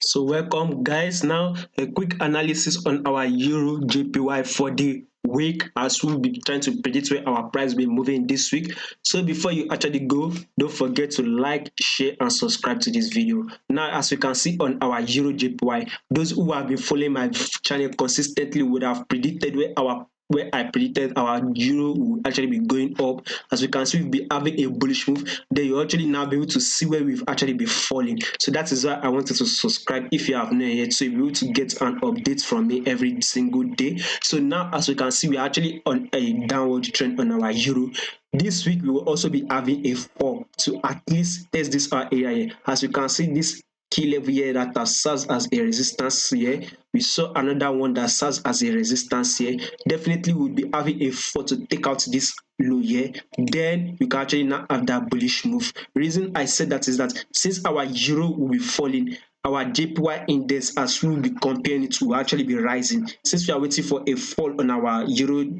So welcome guys. Now a quick analysis on our Euro JPY for the week as we'll be trying to predict where our price will be moving this week. So before you actually go, don't forget to like, share and subscribe to this video. Now as you can see on our Euro JPY, those who have been following my channel consistently would have predicted where I predicted our euro will actually be going up. As we can see, we'll be having a bullish move. Then you actually now be able to see where we've actually been falling. So that is why I wanted to subscribe if you have not yet, so you'll be able to get an update from me every single day. So now as we can see, we're actually on a downward trend on our euro. This week we will also be having a fall to at least test this our area here. As you can see, this key level here that serves as a resistance here. We saw another one that serves as a resistance here. Definitely we'll be having a fall to take out this low here. Then we can actually now have that bullish move. Reason I said that is that since our euro will be falling, our JPY index, as we will be comparing it, will actually be rising. Since we are waiting for a fall on our euro,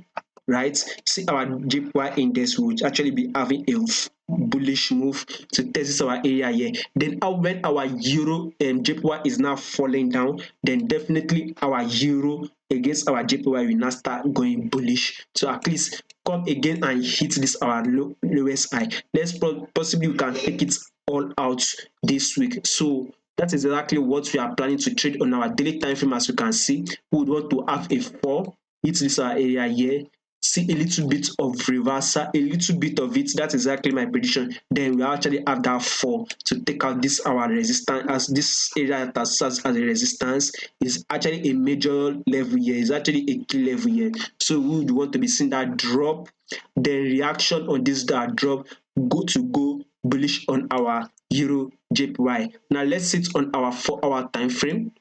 right, see our JPY index will actually be having a bullish move to test this our area here. Then when our euro JPY is now falling down, then definitely our euro against our JPY will now start going bullish to at least come again and hit this our lowest high. Let's possibly we can take it all out this week. So that is exactly what we are planning to trade on our daily time frame. As you can see, we would want to have a fall, hit this our area here, see a little bit of reversal, a little bit of it. That's exactly my prediction. Then we actually have that fall to take out this our resistance, as this area that serves as a resistance is actually a major level here, is actually a key level here. So we would want to be seeing that drop, then reaction on this that drop go bullish on our euro JPY. Now let's sit on our 4-hour time frame.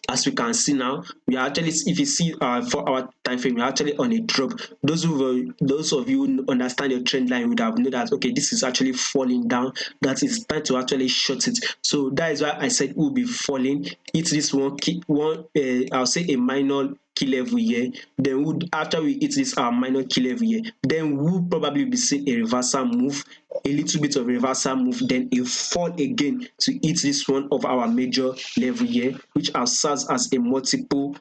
As we can see now, we are actually, if you see 4-hour time frame, we're actually on a drop. Those of you who understand your trend line would have known that okay, this is actually falling down, that is time to actually short it. So that is why I said we'll be falling. It's this one I'll say a minor key level here. Then after we hit this our minor key level here, then we'll probably be seeing a reversal move, a little bit of reversal move, then a fall again to hit this one of our major level here, which serves as a multiple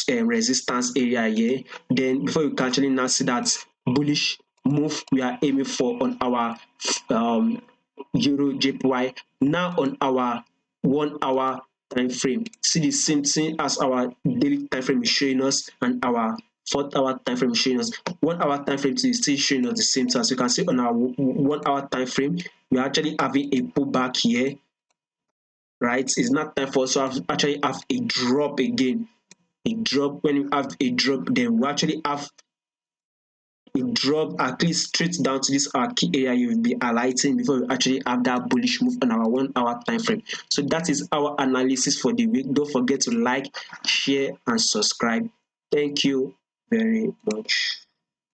resistance area here. Then before you can actually now see that bullish move we are aiming for on our euro JPY. Now on our 1-hour time frame, see the same thing as our daily time frame is showing us and our 4-hour time frame is showing us. 1-hour time frame is still showing us the same thing. As you can see on our 1-hour time frame, we are actually having a pullback here, right? It's not time for us to actually have a drop again. A drop. When you have a drop, then we actually have a drop at least straight down to this our key area you will be highlighting before we actually have that bullish move on our 1-hour time frame. So that is our analysis for the week. Don't forget to like, share and subscribe. Thank you very much.